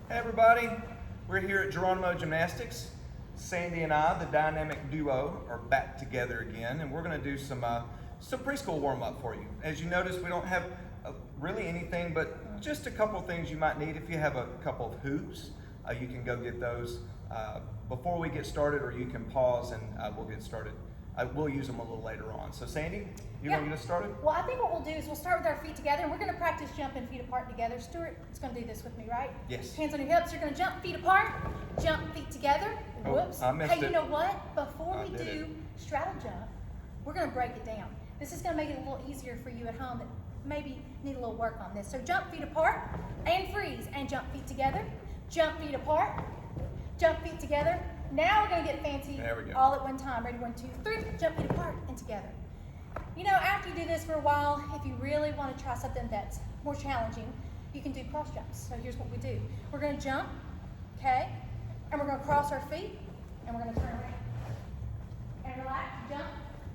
Hey everybody, we're here at Geronimo Gymnastics. Sandy and I, the dynamic duo, are back together again, and we're going to do some preschool warm-up for you. As you notice, we don't have really anything but just a couple of things you might need. If you have a couple of hoops, you can go get those before we get started, or you can pause and we'll get started. We'll use them a little later on. So Sandy, you want to get us started? Well, I think what we'll do is we'll start with our feet together, and we're going to practice jumping feet apart together. Stuart is going to do this with me, right? Yes. Hands on your hips. You're going to jump feet apart, jump feet together. Whoops. I missed Hey, it. you know what? Before we did do straddle jump, we're going to break it down. This is going to make it a little easier for you at home that maybe need a little work on this. So jump feet apart and freeze, and jump feet together. Jump feet apart, jump feet together. Now we're going to get fancy. There we go. All at one time. Ready? 1, 2, 3. Jump feet apart and together. You know, after you do this for a while, if you really want to try something that's more challenging, you can do cross jumps. So here's what we do. We're going to jump, okay? And we're going to cross our feet, and we're going to turn around. And relax, jump,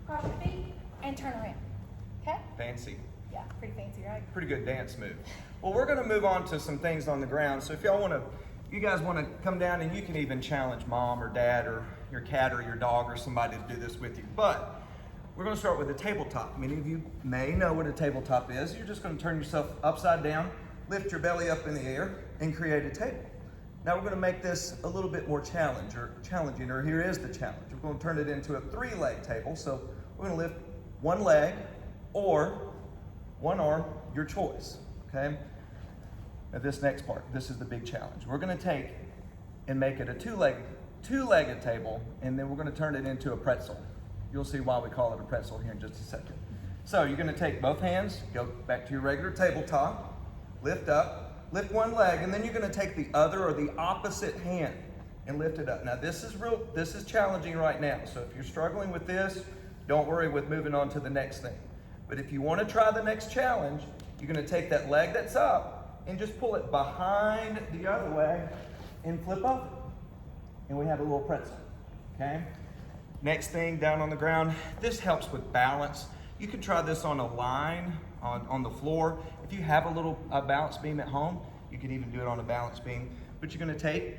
cross your feet, and turn around. Okay? Fancy. Yeah, pretty fancy, right? Pretty good dance move. Well, we're going to move on to some things on the ground. So if you guys want to come down, and you can even challenge mom or dad or your cat or your dog or somebody to do this with you. But we're going to start with a tabletop. Many of you may know what a tabletop is. You're just going to turn yourself upside down, lift your belly up in the air, and create a table. Now we're going to make this a little bit more challenging, or here is the challenge. We're going to turn it into a 3-leg table. So we're going to lift one leg or one arm, your choice, okay? Now this next part, this is the big challenge. We're going to take and make it a two-legged table, and then we're going to turn it into a pretzel. You'll see why we call it a pretzel here in just a second. So you're going to take both hands, go back to your regular tabletop, lift up, lift one leg, and then you're going to take the other or the opposite hand and lift it up. Now this is challenging right now. So if you're struggling with this, don't worry with moving on to the next thing. But if you want to try the next challenge, you're going to take that leg that's up and just pull it behind the other leg and flip over. And we have a little pretzel, okay? Next thing, down on the ground, this helps with balance. You can try this on a line on the floor. If you have a little balance beam at home, you can even do it on a balance beam. But you're going to take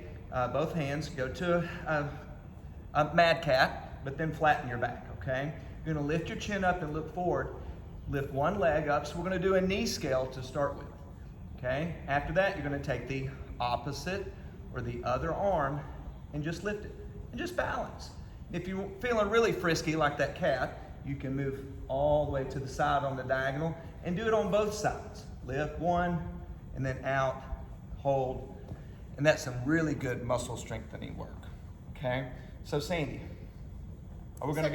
both hands, go to a mad cat, but then flatten your back, okay? You're going to lift your chin up and look forward. Lift one leg up. So we're going to do a knee scale to start with, okay? After that, you're going to take the opposite or the other arm and just lift it and just balance. If you're feeling really frisky like that cat, you can move all the way to the side on the diagonal and do it on both sides. Lift one and then out, hold, and that's some really good muscle strengthening work, okay? So Sandy, are we gonna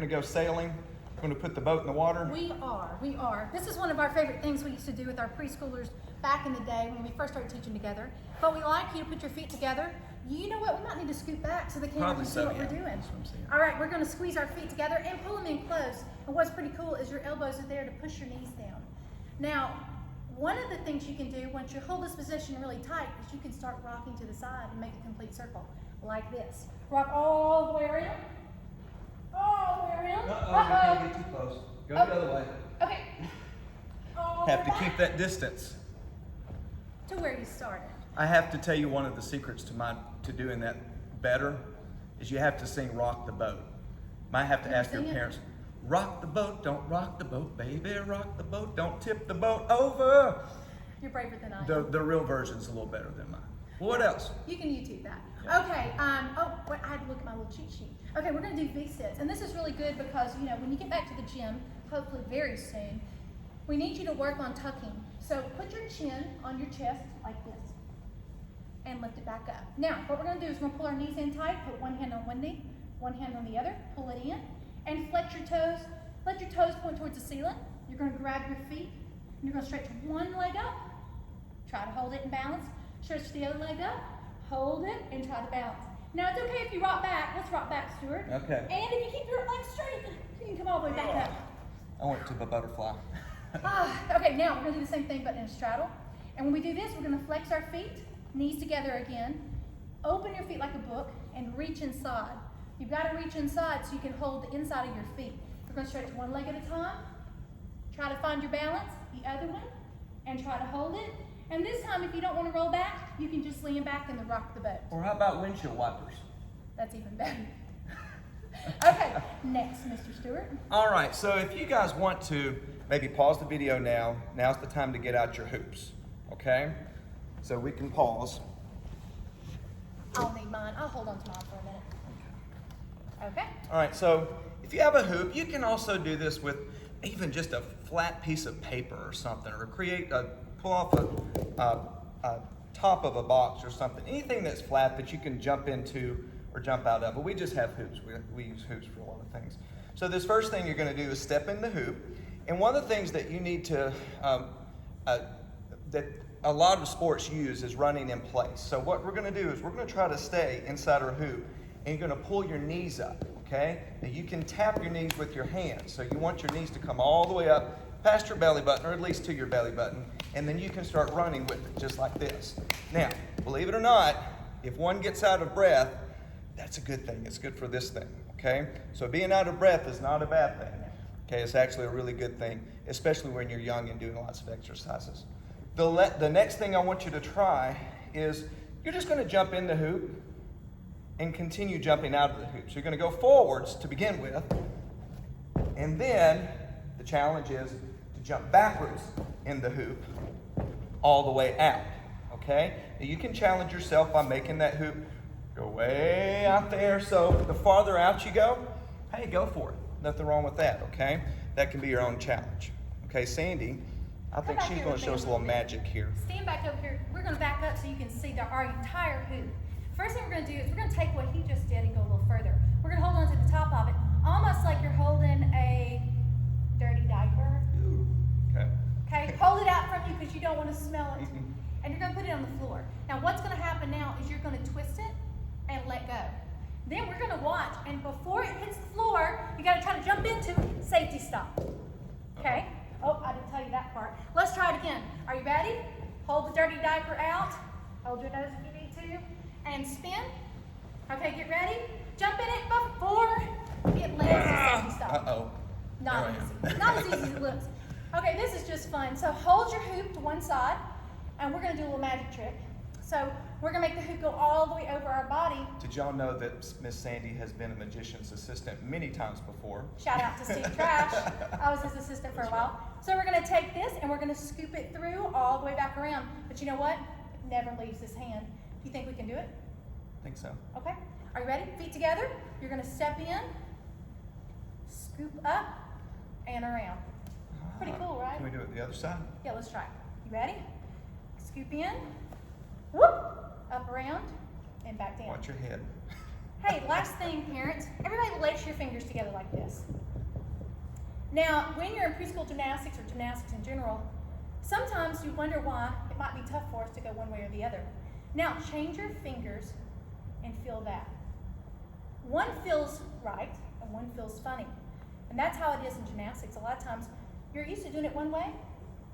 go sailing? We're gonna put the boat in the water? We are. This is one of our favorite things we used to do with our preschoolers back in the day when we first started teaching together. But we like you to put your feet together. You know what? We might need to scoot back so the camera can see what we're doing. That's what I'm saying. All right, we're going to squeeze our feet together and pull them in close. And what's pretty cool is your elbows are there to push your knees down. Now, one of the things you can do once you hold this position really tight is you can start rocking to the side and make a complete circle like this. Rock all the way around. All the way around. Uh-oh, you can't get too close. Go the other way. Okay. All Have the to way keep that distance. to where you started. I have to tell you, one of the secrets to doing that better is you have to sing Rock the Boat. Might have to ask your parents, rock the boat, don't rock the boat, baby, rock the boat, don't tip the boat over. You're braver than I am. The real version's a little better than mine. What else? You can YouTube that. Yeah. Okay, wait, I had to look at my little cheat sheet. Okay, we're gonna do V-sits, and this is really good because, you know, when you get back to the gym, hopefully very soon, we need you to work on tucking. So put your chin on your chest like this and lift it back up. Now, what we're gonna do is we're gonna pull our knees in tight, put one hand on one knee, one hand on the other, pull it in, and flex your toes. Let your toes point towards the ceiling. You're gonna grab your feet, and you're gonna stretch one leg up, try to hold it in balance, stretch the other leg up, hold it, and try to balance. Now, it's okay if you rock back. Let's rock back, Stuart. Okay. And if you keep your legs straight, you can come all the way back up. I went to the butterfly. Okay, now we're gonna do the same thing but in a straddle. And when we do this, we're gonna flex our feet, knees together again, open your feet like a book, and reach inside. You've gotta reach inside so you can hold the inside of your feet. We're gonna stretch one leg at a time, try to find your balance, the other one, and try to hold it. And this time, if you don't want to roll back, you can just lean back and then rock the boat. Or how about windshield wipers? That's even better. Okay, next, Mr. Stewart. All right, so if you guys want to maybe pause the video now, now's the time to get out your hoops, okay? So we can pause. I'll need mine. I'll hold on to mine for a minute. Okay. All right, so if you have a hoop, you can also do this with even just a flat piece of paper or something, or pull off a top of a box or something. Anything that's flat that you can jump into or jump out of. But we just have hoops. We use hoops for a lot of things. So this first thing you're going to do is step in the hoop. And one of the things that you need to, that a lot of sports use is running in place. So what we're going to do is we're going to try to stay inside our hoop, and you're going to pull your knees up, okay? Now you can tap your knees with your hands. So you want your knees to come all the way up past your belly button, or at least to your belly button, and then you can start running with it just like this. Now, believe it or not, if one gets out of breath, that's a good thing. It's good for this thing, okay? So being out of breath is not a bad thing, okay? It's actually a really good thing, especially when you're young and doing lots of exercises. The next thing I want you to try is you're just going to jump in the hoop and continue jumping out of the hoop. So you're going to go forwards to begin with, and then the challenge is to jump backwards in the hoop all the way out, okay? Now you can challenge yourself by making that hoop go way out there. So the farther out you go, hey, go for it. Nothing wrong with that, okay? That can be your own challenge. Okay, Sandy, I think she's going to show us a little magic here. Stand back over here. We're going to back up so you can see our entire hoop. First thing we're going to do is we're going to take what he just did and go a little further. We're going to hold on to the top of it, almost like you're holding a dirty diaper. Ooh, okay. Okay, hold it out from you because you don't want to smell it. And you're going to put it on the floor. Now what's going to happen now is you're going to twist it and let go. Then we're going to watch, and before it hits the floor, you got to try to jump into it. Safety stop. Okay? Oh, I didn't tell you that part. Let's try it again. Are you ready? Hold the dirty diaper out. Hold your nose if you need to. And spin. Okay, get ready. Jump in it before it lands to safety stop. Uh-oh. Not easy. Not as easy as it looks. Okay, this is just fun. So hold your hoop to one side, and we're going to do a little magic trick. So we're going to make the hoop go all the way over our body. Did y'all know that Miss Sandy has been a magician's assistant many times before? Shout out to Steve Trash. I was his assistant for a while. So we're going to take this and we're going to scoop it through all the way back around. But you know what? It never leaves his hand. Do you think we can do it? I think so. Okay. Are you ready? Feet together. You're going to step in, scoop up, and around. Pretty cool, right? Can we do it the other side? Yeah, let's try it. You ready? Scoop in, whoop, up around, and back down. Watch your head. Hey, last thing, parents, everybody lace your fingers together like this. Now, when you're in preschool gymnastics or gymnastics in general, sometimes you wonder why it might be tough for us to go one way or the other. Now, change your fingers and feel that. One feels right and one feels funny. And that's how it is in gymnastics. A lot of times, you're used to doing it one way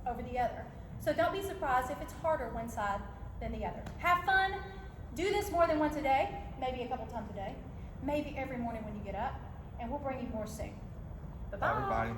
over the other. So don't be surprised if it's harder one side than the other. Have fun. Do this more than once a day, maybe a couple times a day, maybe every morning when you get up, and we'll bring you more soon. Bye-bye. Bye, everybody.